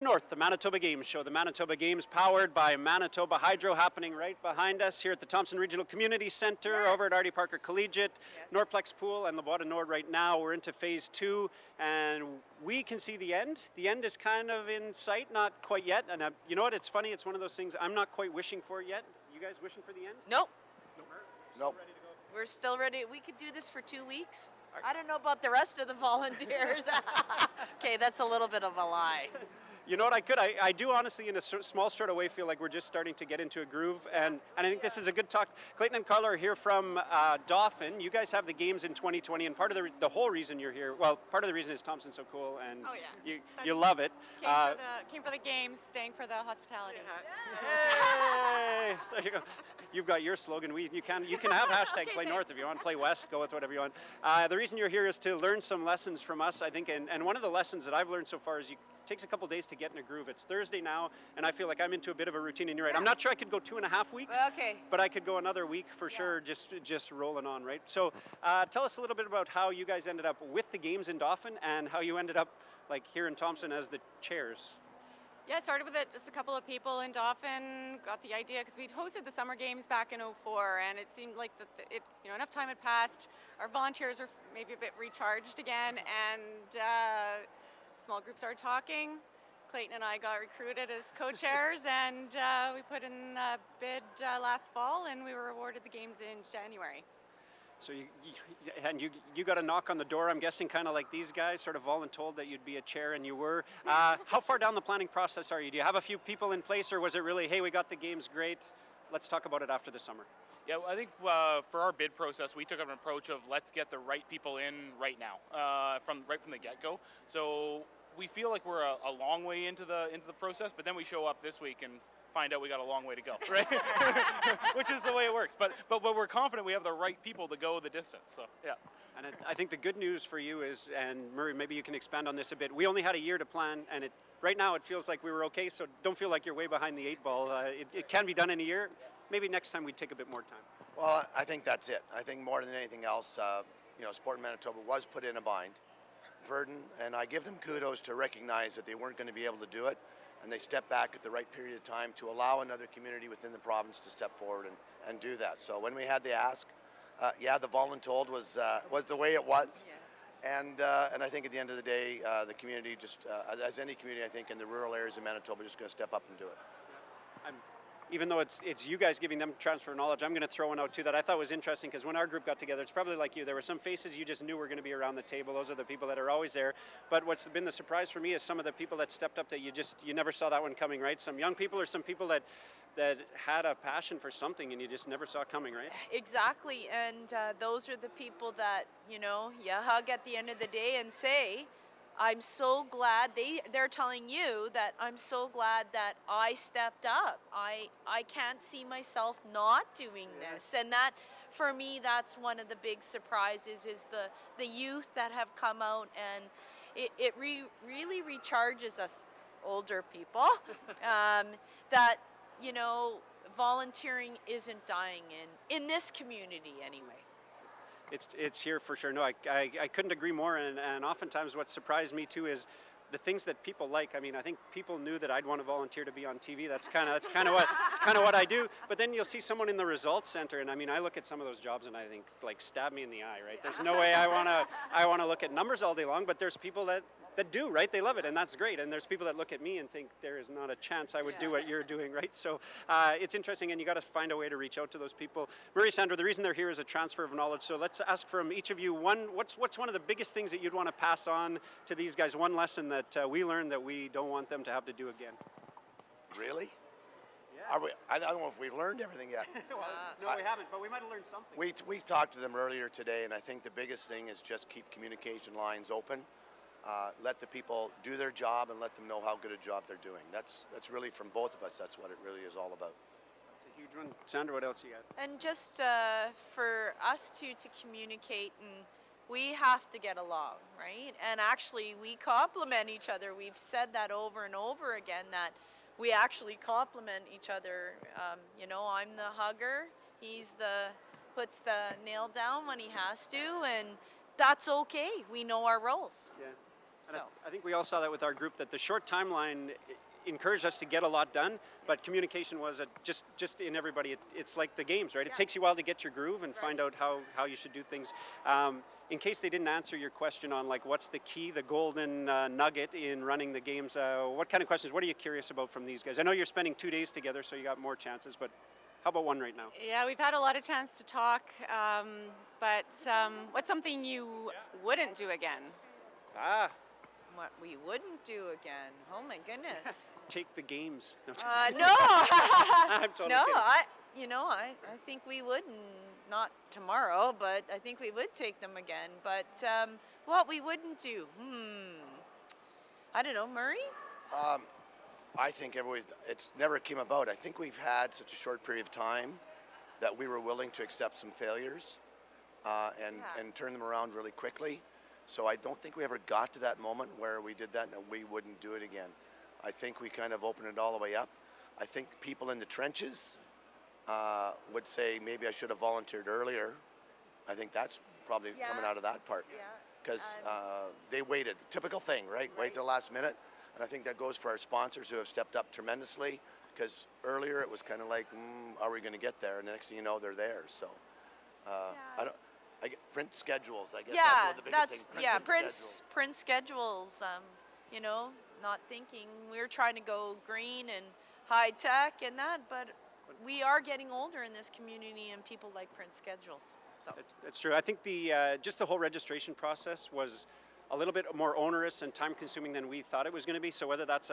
North, the Manitoba Games Show. The Manitoba Games powered by Manitoba Hydro, happening right behind us here at the Thompson Regional Community Center, over at Artie Parker Collegiate, Norplex Pool and Lavoie Nord right now. We're into phase 2 and we can see the end. The end is kind of in sight, not quite yet. And you know what, it's funny, it's one of those things I'm not quite wishing for it yet. You guys wishing for the end? Nope. Nope. We're still ready. We could do this for 2 weeks. I don't know about the rest of the volunteers. Okay, that's a little bit of a lie. You know what, I do honestly, in a small sort of way, feel like we're just starting to get into a groove, and I think this is a good talk. Clayton and Carla are here from Dauphin. You guys have the games in 2020, and part of the whole reason you're here, well, part of the reason is Thompson's so cool, and you love it. Came for the games, staying for the hospitality. Hey, there you go. You've got your slogan. You can have hashtag Play North if you want. Play West. Go with whatever you want. The reason you're here is to learn some lessons from us, I think, and one of the lessons that I've learned so far is it takes a couple days to get in a groove. It's Thursday now, and I feel like I'm into a bit of a routine, and you're right. I'm not sure I could go 2.5 weeks, but I could go another week for sure, just rolling on, right? So tell us a little bit about how you guys ended up with the games in Dauphin and how you ended up like here in Thompson as the chairs. Yeah, started with it, just a couple of people in Dauphin, got the idea, because we'd hosted the summer games back in '04, and it seemed like enough time had passed, our volunteers are maybe a bit recharged again, and small group started talking. Clayton and I got recruited as co-chairs, and we put in a bid last fall, and we were awarded the games in January. So you got a knock on the door, I'm guessing, kind of like these guys, sort of voluntold that you'd be a chair, and you were. How far down the planning process are you? Do you have a few people in place, or was it really, hey, we got the games, great, let's talk about it after the summer? Yeah, I think for our bid process, we took an approach of let's get the right people in right now, from the get-go. So we feel like we're a long way into the process, but then we show up this week and find out we got a long way to go, right? Which is the way it works. But we're confident we have the right people to go the distance. So yeah. And I think the good news for you is, and Murray, maybe you can expand on this a bit. We only had a year to plan, and right now it feels like we were okay. So don't feel like you're way behind the 8 ball. It can be done in a year. Maybe next time we'd take a bit more time. Well, I think that's it. I think more than anything else, Sport in Manitoba was put in a bind. Verdun, and I give them kudos to recognize that they weren't going to be able to do it, and they stepped back at the right period of time to allow another community within the province to step forward and do that. So when we had the ask, the voluntold was the way it was. Yeah. And I think at the end of the day, the community just, as any community, I think in the rural areas of Manitoba, just going to step up and do it. Even though it's you guys giving them transfer of knowledge, I'm going to throw one out too that I thought was interesting, because when our group got together, it's probably like you, there were some faces you just knew were going to be around the table. Those are the people that are always there. But what's been the surprise for me is some of the people that stepped up that you never saw that one coming, right? Some young people or some people that had a passion for something and you just never saw coming, right? Exactly, and those are the people that, you hug at the end of the day and say, I'm so glad, they're telling you that I'm so glad that I stepped up. I can't see myself not doing this. And that, for me, that's one of the big surprises is the youth that have come out, and it really recharges us older people that, volunteering isn't dying in this community anyway. It's here for sure. No, I couldn't agree more. And oftentimes what surprised me too is the things that people like. I mean, I think people knew that I'd want to volunteer to be on TV. That's kind of what I do. But then you'll see someone in the results center, and I mean, I look at some of those jobs and I think, like, stab me in the eye, right? There's no way I want to look at numbers all day long. But there's people that do, right? They love it, and that's great. And there's people that look at me and think there is not a chance I would do what you're doing, right? So it's interesting, and you got to find a way to reach out to those people. Murray, Sandra, the reason they're here is a transfer of knowledge. So let's ask from each of you what's one of the biggest things that you'd want to pass on to these guys? One lesson that we learned that we don't want them to have to do again. Really? Yeah. I don't know if we've learned everything yet. No, we haven't, but we might have learned something. We talked to them earlier today, and I think the biggest thing is just keep communication lines open. Let the people do their job and let them know how good a job they're doing. That's really, from both of us, that's what it really is all about. That's a huge one. Sandra, what else you got? And just for us two to communicate, and we have to get along, right? And actually, we complement each other. We've said that over and over again, that we actually complement each other. I'm the hugger. He's puts the nail down when he has to, and that's okay. We know our roles. Yeah. So I think we all saw that with our group, that the short timeline encouraged us to get a lot done, but communication was just in everybody. It's like the games, right? It takes you a while to get your groove and find out how you should do things. In case they didn't answer your question on like what's the key, the golden nugget in running the games, what kind of questions, what are you curious about from these guys? I know you're spending 2 days together, so you got more chances, but how about one right now? Yeah, we've had a lot of chance to talk, but what's something you wouldn't do again? what we wouldn't do again? Oh my goodness. Take the games. No, No. I'm totally No, kidding. I think we wouldn't. Not tomorrow, but I think we would take them again. But what we wouldn't do? I don't know, Murray? I think it's never came about. I think we've had such a short period of time that we were willing to accept some failures and turn them around really quickly. So I don't think we ever got to that moment where we did that and we wouldn't do it again. I think we kind of opened it all the way up. I think people in the trenches would say maybe I should have volunteered earlier. I think that's probably coming out of that part. Because they waited. Typical thing, right? Wait till the last minute. And I think that goes for our sponsors who have stepped up tremendously. Because earlier it was kind of like, are we going to get there? And the next thing you know, they're there. So I get print schedules. I guess that's one of the biggest things. Print schedules. Not thinking we're trying to go green and high tech and that, but we are getting older in this community, and people like print schedules. So That's true. I think just the whole registration process was a little bit more onerous and time-consuming than we thought it was going to be. So whether that's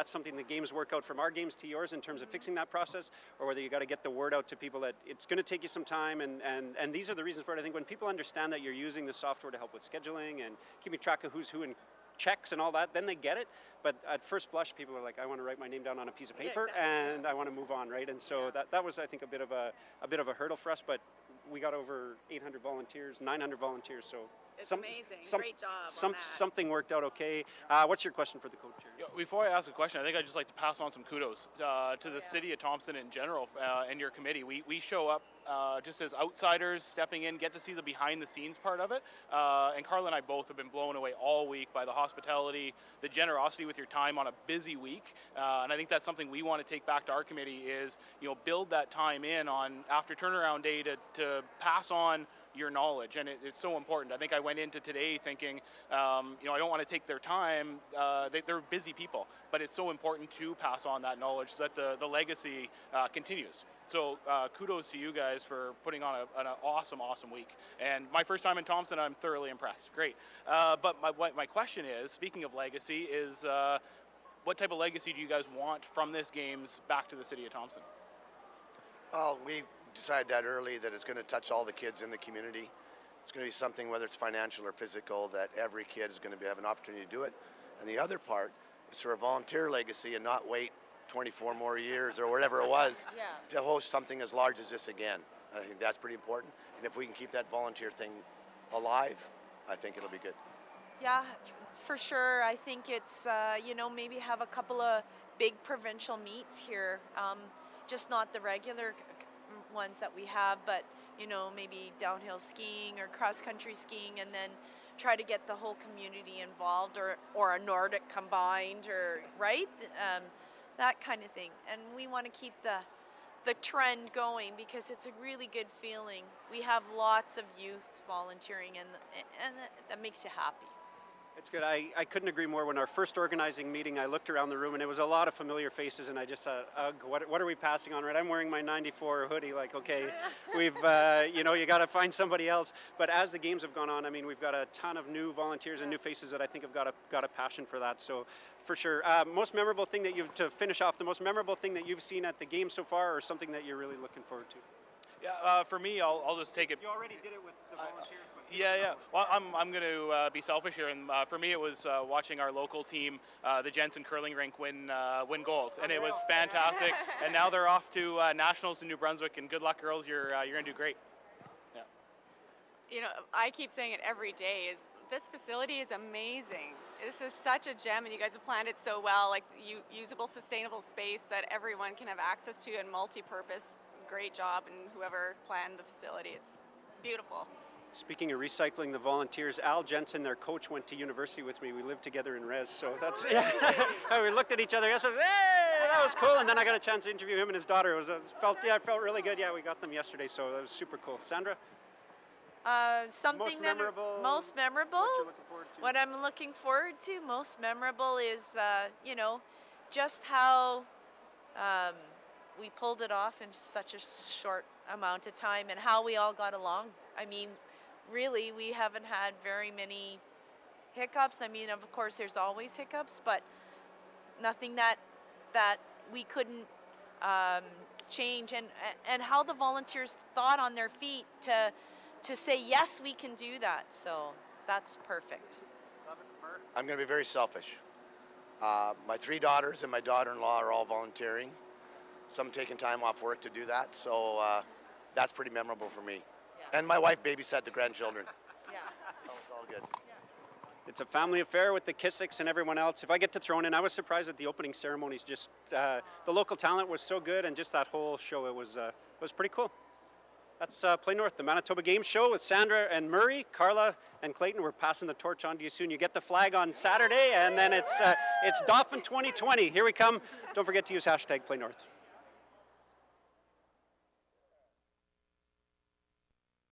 something the games work out from our games to yours in terms of fixing that process, or whether you got to get the word out to people that it's going to take you some time, and these are the reasons for it. I think when people understand that you're using the software to help with scheduling and keeping track of who's who and checks and all that, then they get it. But at first blush, people are like, I want to write my name down on a piece of paper and I want to move on, right? And so that was, I think, a bit of a hurdle for us. But we got over 800 volunteers, 900 volunteers. So It's amazing. Great job on that. Something worked out okay. What's your question for the coach here? Yeah, before I ask a question, I think I'd just like to pass on some kudos to the city of Thompson in general and your committee. We show up just as outsiders stepping in, get to see the behind the scenes part of it. And Carla and I both have been blown away all week by the hospitality, the generosity with your time on a busy week. And I think that's something we want to take back to our committee is, build that time in on after turnaround day to pass on your knowledge, and it's so important. I think I went into today thinking, I don't want to take their time. They're busy people, but it's so important to pass on that knowledge so that the legacy continues. So kudos to you guys for putting on an awesome week. And my first time in Thompson, I'm thoroughly impressed. Great. But my question is, speaking of legacy, is what type of legacy do you guys want from this games back to the city of Thompson? Well, we decided that early that it's going to touch all the kids in the community. It's going to be something, whether it's financial or physical, that every kid is going to have an opportunity to do it. And the other part is for a volunteer legacy and not wait 24 more years or whatever it was to host something as large as this again. I think that's pretty important. And if we can keep that volunteer thing alive, I think it'll be good. Yeah, for sure. I think it's, maybe have a couple of big provincial meets here. Just not the regular ones that we have, but maybe downhill skiing or cross-country skiing, and then try to get the whole community involved, or a Nordic combined, or that kind of thing. And we want to keep the trend going because it's a really good feeling. We have lots of youth volunteering, and that makes you happy. It's good. I couldn't agree more. When our first organizing meeting, I looked around the room and it was a lot of familiar faces, and I just thought, what are we passing on, right? I'm wearing my 94 hoodie, like, okay, we've, you got to find somebody else. But as the games have gone on, I mean, we've got a ton of new volunteers and new faces that I think have got a passion for that. So for sure. Most memorable thing to finish off, the most memorable thing that you've seen at the game so far, or something that you're really looking forward to? Yeah, for me, I'll just take it. You already did it with the volunteers. Yeah. Well, I'm going to be selfish here, and for me, it was watching our local team, the Jensen Curling Rink, win gold, and it was fantastic. And now they're off to nationals to New Brunswick, and good luck, girls. You're going to do great. Yeah. I keep saying it every day. This facility is amazing. This is such a gem, and you guys have planned it so well. Like usable, sustainable space that everyone can have access to, and multi-purpose. Great job, and whoever planned the facility, it's beautiful. Speaking of recycling the volunteers, Al Jensen, their coach, went to university with me. We lived together in Res, so that's yeah. We looked at each other. I said, "Hey, that was cool." And then I got a chance to interview him and his daughter. It felt really good. Yeah, we got them yesterday, so that was super cool. Sandra, Something most memorable. most memorable. What you're looking forward to? What I'm looking forward to most memorable is, just how we pulled it off in such a short amount of time and how we all got along. I mean, really, we haven't had very many hiccups. I mean, of course, there's always hiccups, but nothing that we couldn't change. And how the volunteers thought on their feet to say, yes, we can do that. So that's perfect. I'm going to be very selfish. My 3 daughters and my daughter-in-law are all volunteering. Some taking time off work to do that, so that's pretty memorable for me. Yeah. And my wife babysat the grandchildren, Yeah. so it's all good. It's a family affair with the Kissicks and everyone else. If I get to throw in, I was surprised at the opening ceremonies. Just the local talent was so good, and just that whole show, it was pretty cool. That's Play North, the Manitoba Game Show with Sandra and Murray, Carla and Clayton. We're passing the torch on to you soon. You get the flag on Saturday, and then it's Dauphin 2020. Here we come. Don't forget to use #PlayNorth.